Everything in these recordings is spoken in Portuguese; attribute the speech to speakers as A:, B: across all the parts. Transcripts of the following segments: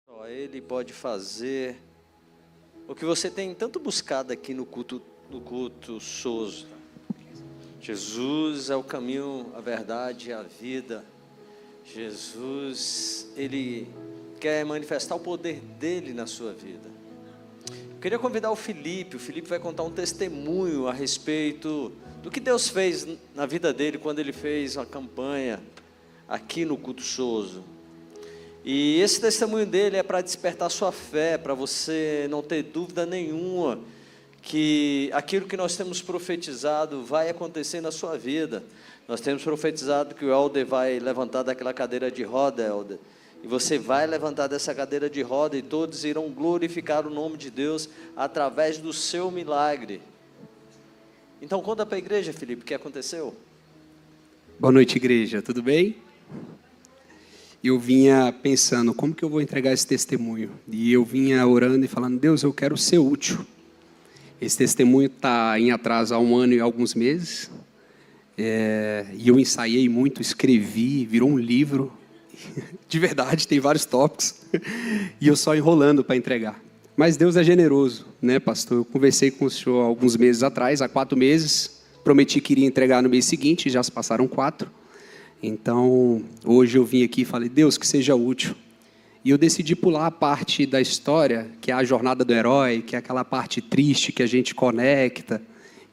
A: Só Ele pode fazer o que você tem tanto buscado aqui no culto Souza. Jesus é o caminho, a verdade e a vida. Jesus, Ele quer manifestar o poder dEle na sua vida. Eu queria convidar o Felipe vai contar um testemunho a respeito do que Deus fez na vida dele quando ele fez uma campanha aqui no culto Souza. E esse testemunho dele é para despertar sua fé, para você não ter dúvida nenhuma que aquilo que nós temos profetizado vai acontecer na sua vida. Nós temos profetizado que o Helder vai levantar daquela cadeira de roda, Helder, e você vai levantar dessa cadeira de roda e todos irão glorificar o nome de Deus através do seu milagre. Então conta para a igreja, Felipe, o que aconteceu?
B: Boa noite, igreja, tudo bem? Eu vinha pensando, como que eu vou entregar esse testemunho? E eu vinha orando e falando, Deus, eu quero ser útil. Esse testemunho está em atraso há 1 ano e alguns meses. E eu ensaiei muito, escrevi, virou um livro. De verdade, tem vários tópicos. E eu só enrolando para entregar. Mas Deus é generoso, né, pastor? Eu conversei com o senhor há alguns meses atrás, há 4 meses. Prometi que iria entregar no mês seguinte, já se passaram 4. Então, hoje eu vim aqui e falei, Deus, que seja útil. E eu decidi pular a parte da história, que é a jornada do herói, que é aquela parte triste que a gente conecta.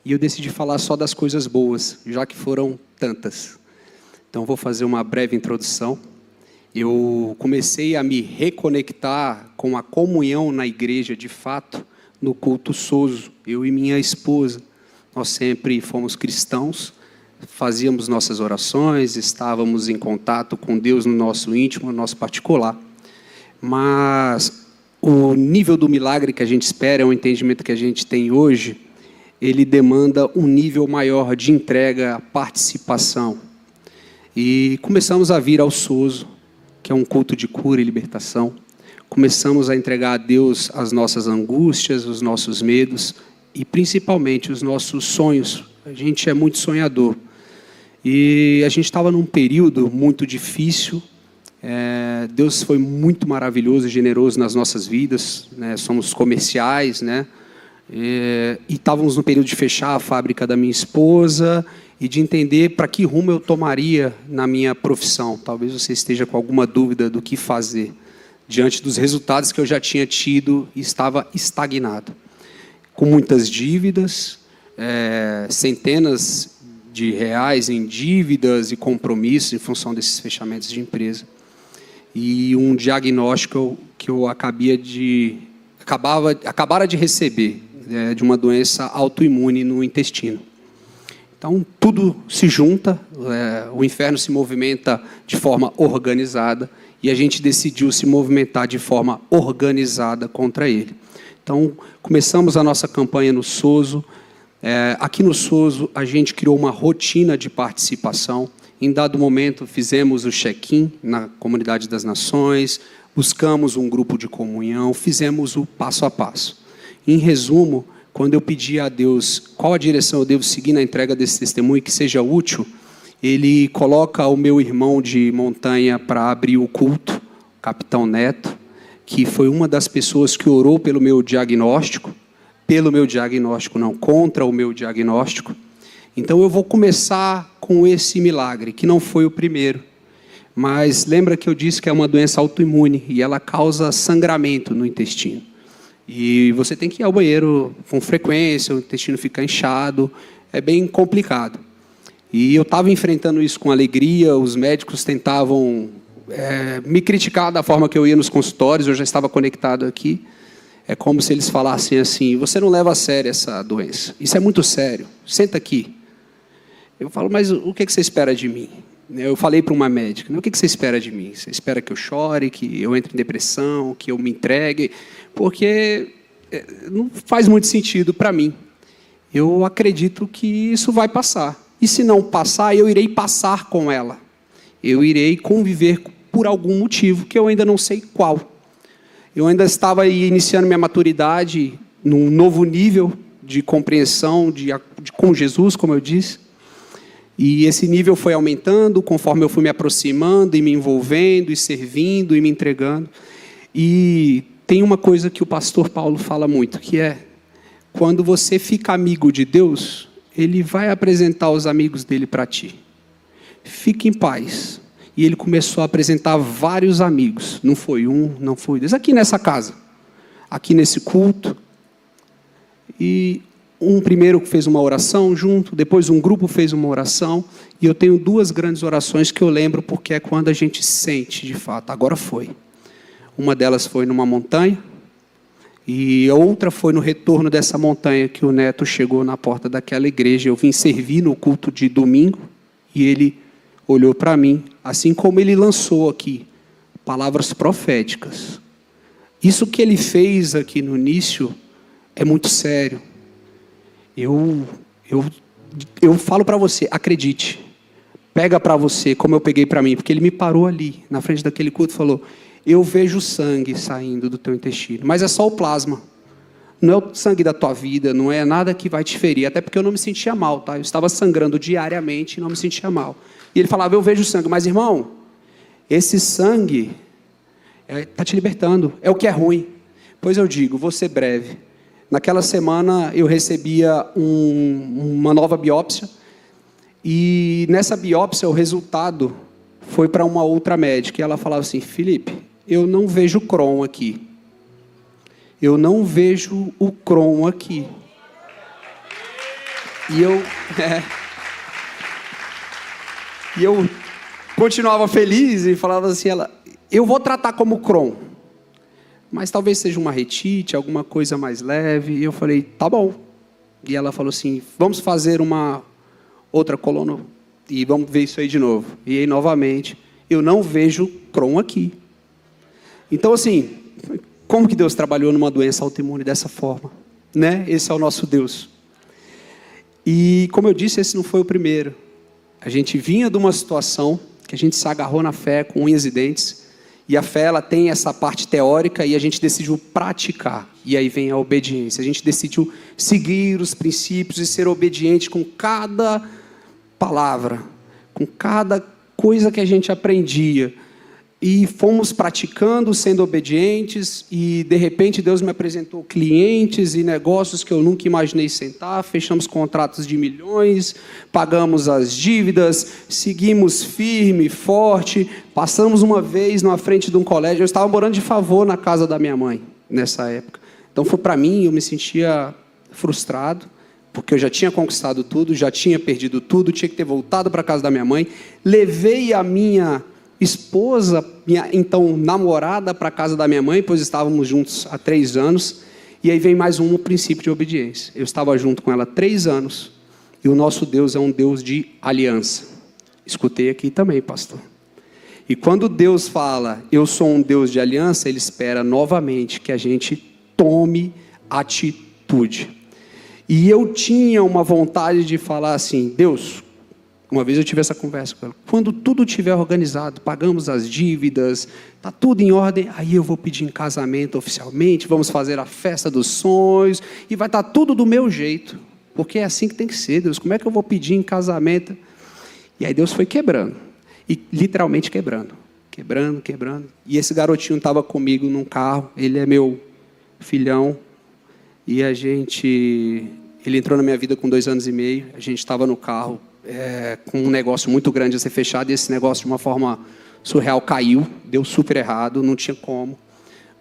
B: E eu decidi falar só das coisas boas, já que foram tantas. Então, vou fazer uma breve introdução. Eu comecei a me reconectar com a comunhão na igreja, de fato, no culto Souza. Eu e minha esposa, nós sempre fomos cristãos, fazíamos nossas orações, estávamos em contato com Deus no nosso íntimo, no nosso particular. Mas o nível do milagre que a gente espera, é o entendimento que a gente tem hoje, ele demanda um nível maior de entrega, participação. E começamos a vir ao Souza, que é um culto de cura e libertação. Começamos a entregar a Deus as nossas angústias, os nossos medos e principalmente os nossos sonhos. A gente é muito sonhador. E a gente estava num período muito difícil. Deus foi muito maravilhoso e generoso nas nossas vidas, né? Somos comerciais, né? E estávamos no período de fechar a fábrica da minha esposa e de entender para que rumo eu tomaria na minha profissão. Talvez você esteja com alguma dúvida do que fazer, diante dos resultados que eu já tinha tido e estava estagnado. Com muitas dívidas, centenas de reais em dívidas e compromissos em função desses fechamentos de empresa. E um diagnóstico que eu acabara de receber, de uma doença autoimune no intestino. Então, tudo se junta, o inferno se movimenta de forma organizada e a gente decidiu se movimentar de forma organizada contra ele. Então, começamos a nossa campanha no Souza. Aqui no Souza, a gente criou uma rotina de participação. Em dado momento, fizemos o check-in na Comunidade das Nações, buscamos um grupo de comunhão, fizemos o passo a passo. Em resumo, quando eu pedi a Deus qual a direção eu devo seguir na entrega desse testemunho que seja útil, Ele coloca o meu irmão de montanha para abrir o culto, o Capitão Neto, que foi uma das pessoas que orou pelo meu diagnóstico, não, contra o meu diagnóstico. Então eu vou começar com esse milagre, que não foi o primeiro. Mas lembra que eu disse que é uma doença autoimune e ela causa sangramento no intestino. E você tem que ir ao banheiro com frequência, o intestino fica inchado, é bem complicado. E eu estava enfrentando isso com alegria, os médicos tentavam me criticar da forma que eu ia nos consultórios, eu já estava conectado aqui. É como se eles falassem assim, você não leva a sério essa doença, isso é muito sério, senta aqui. Eu falo, mas o que você espera de mim? Eu falei para uma médica, o que você espera de mim? Você espera que eu chore, que eu entre em depressão, que eu me entregue? Porque não faz muito sentido para mim. Eu acredito que isso vai passar. E se não passar, eu irei passar com ela. Eu irei conviver por algum motivo, que eu ainda não sei qual. Eu ainda estava iniciando minha maturidade num novo nível de compreensão com Jesus, como eu disse. E esse nível foi aumentando conforme eu fui me aproximando e me envolvendo e servindo e me entregando. E tem uma coisa que o pastor Paulo fala muito, que é, quando você fica amigo de Deus, Ele vai apresentar os amigos dele para ti. Fique em paz. E ele começou a apresentar vários amigos. Não foi um, não foi dois. Aqui nessa casa, aqui nesse culto. E um primeiro fez uma oração junto, depois um grupo fez uma oração. E eu tenho duas grandes orações que eu lembro, porque é quando a gente sente de fato. Agora foi. Uma delas foi numa montanha. E a outra foi no retorno dessa montanha, que o neto chegou na porta daquela igreja. Eu vim servir no culto de domingo. E ele olhou para mim, assim como ele lançou aqui palavras proféticas. Isso que ele fez aqui no início é muito sério. Eu falo para você, acredite. Pega para você, como eu peguei para mim, porque ele me parou ali, na frente daquele culto, e falou: eu vejo sangue saindo do teu intestino, mas é só o plasma. Não é o sangue da tua vida, não é nada que vai te ferir, até porque eu não me sentia mal, tá? Eu estava sangrando diariamente e não me sentia mal. E ele falava: eu vejo sangue, mas irmão, esse sangue está te libertando, é o que é ruim. Pois eu digo, vou ser breve. Naquela semana eu recebia uma nova biópsia, e nessa biópsia o resultado foi para uma outra médica, e ela falava assim: Felipe, eu não vejo Crohn aqui. Eu não vejo o Crohn aqui. E eu continuava feliz e falava assim, eu vou tratar como Crohn, mas talvez seja uma retite, alguma coisa mais leve. E eu falei, tá bom. E ela falou assim, vamos fazer uma outra coluna e vamos ver isso aí de novo. E aí, novamente, eu não vejo Crohn aqui. Então, assim, como que Deus trabalhou numa doença autoimune dessa forma? Né? Esse é o nosso Deus. E, como eu disse, esse não foi o primeiro. A gente vinha de uma situação que a gente se agarrou na fé com unhas e dentes, e a fé, ela tem essa parte teórica, e a gente decidiu praticar, e aí vem a obediência. A gente decidiu seguir os princípios e ser obediente com cada palavra, com cada coisa que a gente aprendia, e fomos praticando, sendo obedientes, e de repente Deus me apresentou clientes e negócios que eu nunca imaginei sentar, fechamos contratos de milhões, pagamos as dívidas, seguimos firme, forte. Passamos uma vez na frente de um colégio, eu estava morando de favor na casa da minha mãe, nessa época. Então foi para mim, eu me sentia frustrado, porque eu já tinha conquistado tudo, já tinha perdido tudo, tinha que ter voltado para a casa da minha mãe. Levei a minha esposa, minha então namorada, para a casa da minha mãe, pois estávamos juntos há 3 anos, e aí vem mais um princípio de obediência. Eu estava junto com ela há 3 anos, e o nosso Deus é um Deus de aliança. Escutei aqui também, pastor. E quando Deus fala, eu sou um Deus de aliança, Ele espera novamente que a gente tome atitude. E eu tinha uma vontade de falar assim, Deus, uma vez eu tive essa conversa com ela, quando tudo estiver organizado, pagamos as dívidas, está tudo em ordem, aí eu vou pedir em casamento oficialmente, vamos fazer a festa dos sonhos, e vai estar tudo do meu jeito, porque é assim que tem que ser, Deus, como é que eu vou pedir em casamento? E aí Deus foi quebrando, e literalmente quebrando, e esse garotinho estava comigo num carro, ele é meu filhão, e ele entrou na minha vida com 2 anos e meio, a gente estava no carro, com um negócio muito grande a ser fechado, e esse negócio de uma forma surreal caiu, deu super errado, não tinha como,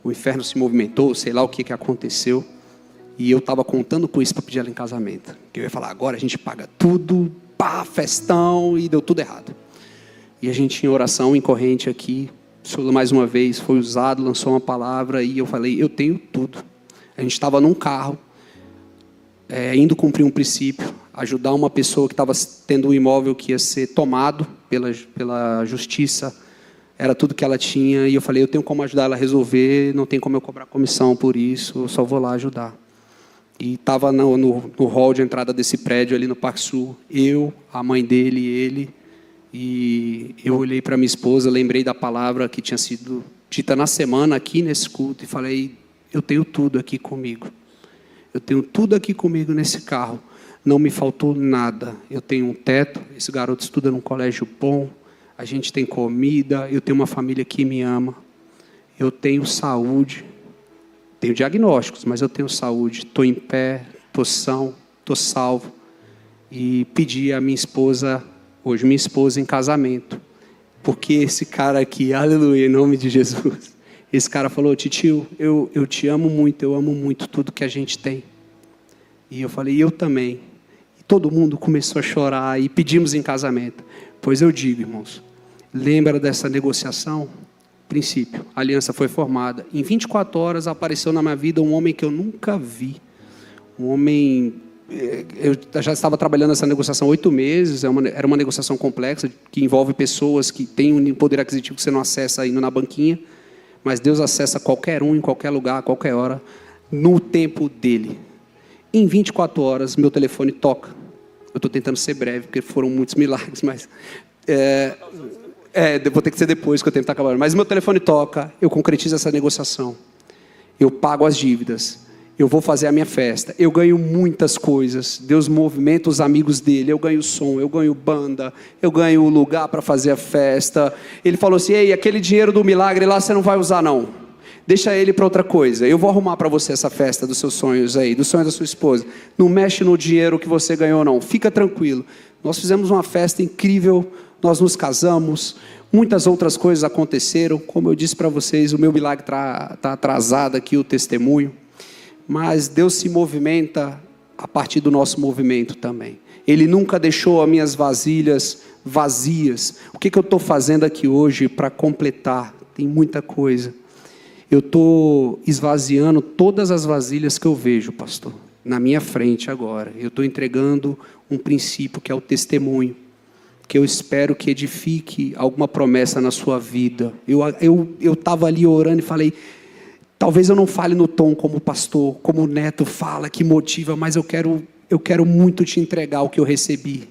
B: o inferno se movimentou, sei lá o que aconteceu, e eu estava contando com isso para pedir ela em casamento, que eu ia falar, agora a gente paga tudo, pá, festão, e deu tudo errado, e a gente em oração, em corrente aqui, o Senhor mais uma vez foi usado, lançou uma palavra, e eu falei, eu tenho tudo. A gente estava num carro, indo cumprir um princípio, ajudar uma pessoa que estava tendo um imóvel que ia ser tomado pela justiça, era tudo que ela tinha, e eu falei, eu tenho como ajudar ela a resolver, não tem como eu cobrar comissão por isso, eu só vou lá ajudar. E estava no hall de entrada desse prédio ali no Parque Sul, eu, a mãe dele e ele, e eu olhei para minha esposa, lembrei da palavra que tinha sido dita na semana aqui nesse culto, e falei, eu tenho tudo aqui comigo. Eu tenho tudo aqui comigo nesse carro. Não me faltou nada. Eu tenho um teto. Esse garoto estuda num colégio bom. A gente tem comida. Eu tenho uma família que me ama. eu tenho saúde, tenho diagnósticos, mas eu tenho saúde, estou em pé, estou são, estou salvo. E pedi a minha esposa, hoje minha esposa, em casamento. Porque esse cara aqui, aleluia, em nome de Jesus, esse cara falou: titio, eu te amo muito, eu amo muito tudo que a gente tem. E eu falei: eu também. E todo mundo começou a chorar e pedimos em casamento. Pois eu digo, irmãos, lembra dessa negociação? Princípio, a aliança foi formada. Em 24 horas apareceu na minha vida um homem que eu nunca vi. Um homem... Eu já estava trabalhando nessa negociação há 8 meses, era uma negociação complexa, que envolve pessoas que têm um poder aquisitivo que você não acessa indo na banquinha, mas Deus acessa qualquer um, em qualquer lugar, a qualquer hora, no tempo dele. Em 24 horas, meu telefone toca. Eu estou tentando ser breve, porque foram muitos milagres, mas... vou ter que ser depois que o tempo está acabando. Mas meu telefone toca, eu concretizo essa negociação. Eu pago as dívidas. Eu vou fazer a minha festa. Eu ganho muitas coisas. Deus movimenta os amigos dele. Eu ganho som, eu ganho banda, eu ganho lugar para fazer a festa. Ele falou assim: ei, aquele dinheiro do milagre lá você não vai usar não. Deixa ele para outra coisa. Eu vou arrumar para você essa festa dos seus sonhos aí, do sonho da sua esposa. Não mexe no dinheiro que você ganhou não. Fica tranquilo. Nós fizemos uma festa incrível. Nós nos casamos. Muitas outras coisas aconteceram. Como eu disse para vocês, o meu milagre está atrasado aqui, o testemunho. Mas Deus se movimenta a partir do nosso movimento também. Ele nunca deixou as minhas vasilhas vazias. O que eu estou fazendo aqui hoje para completar? Tem muita coisa. Eu estou esvaziando todas as vasilhas que eu vejo, pastor, na minha frente agora. Eu estou entregando um princípio que é o testemunho, que eu espero que edifique alguma promessa na sua vida. Eu estava ali orando e falei: talvez eu não fale no tom como o pastor, como o Neto fala, que motiva, mas eu quero muito te entregar o que eu recebi.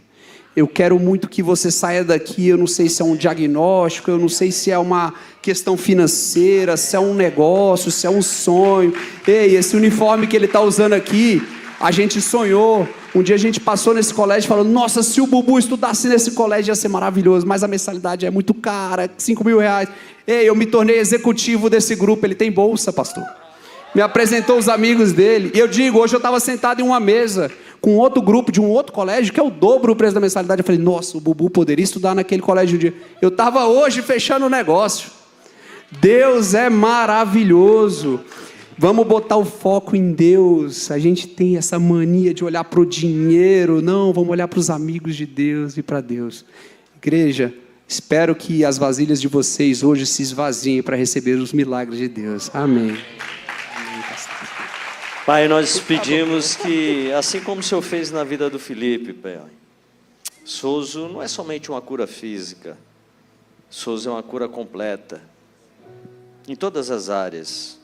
B: Eu quero muito que você saia daqui, eu não sei se é um diagnóstico, eu não sei se é uma questão financeira, se é um negócio, se é um sonho. Ei, esse uniforme que ele está usando aqui, a gente sonhou. Um dia a gente passou nesse colégio e falou: nossa, se o Bubu estudasse nesse colégio ia ser maravilhoso, mas a mensalidade é muito cara, 5 mil reais. Ei, eu me tornei executivo desse grupo, ele tem bolsa, pastor. Me apresentou os amigos dele. E eu digo, hoje eu estava sentado em uma mesa com outro grupo de um outro colégio, que é o dobro do preço da mensalidade. Eu falei: nossa, o Bubu poderia estudar naquele colégio um dia. Eu estava hoje fechando o negócio. Deus é maravilhoso. Vamos botar o foco em Deus. A gente tem essa mania de olhar para o dinheiro. Não, vamos olhar para os amigos de Deus e para Deus. Igreja, espero que as vasilhas de vocês hoje se esvaziem para receber os milagres de Deus. Amém.
A: Pai, nós pedimos que, assim como o Senhor fez na vida do Felipe, Pai, Sozo não é somente uma cura física. Sozo é uma cura completa, em todas as áreas.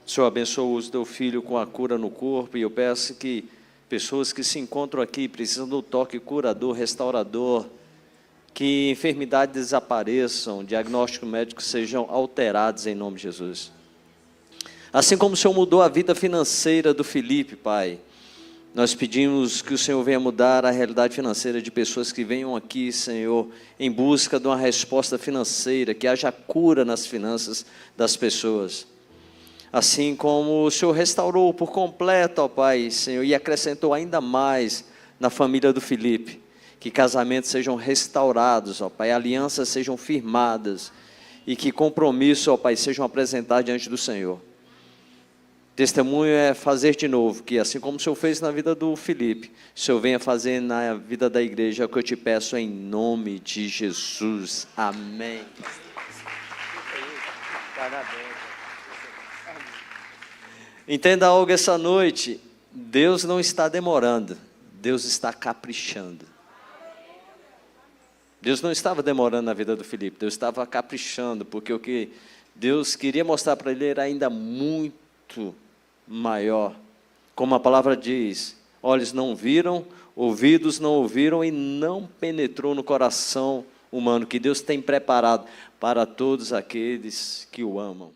A: O Senhor abençoa o uso do teu filho com a cura no corpo, e eu peço que pessoas que se encontram aqui precisam do toque curador, restaurador, que enfermidades desapareçam, diagnósticos médicos sejam alterados em nome de Jesus. Assim como o Senhor mudou a vida financeira do Felipe, Pai, nós pedimos que o Senhor venha mudar a realidade financeira de pessoas que venham aqui, Senhor, em busca de uma resposta financeira, que haja cura nas finanças das pessoas. Assim como o Senhor restaurou por completo, ó Pai, Senhor, e acrescentou ainda mais na família do Felipe, que casamentos sejam restaurados, ó Pai, alianças sejam firmadas, e que compromissos, ó Pai, sejam apresentados diante do Senhor. Testemunho é fazer de novo, que assim como o Senhor fez na vida do Felipe, o Senhor venha fazer na vida da igreja, é o que eu te peço em nome de Jesus. Amém. Entenda algo essa noite: Deus não está demorando, Deus está caprichando. Deus não estava demorando na vida do Felipe, Deus estava caprichando, porque o que Deus queria mostrar para ele era ainda muito maior. Como a palavra diz: olhos não viram, ouvidos não ouviram e não penetrou no coração humano, que Deus tem preparado para todos aqueles que o amam.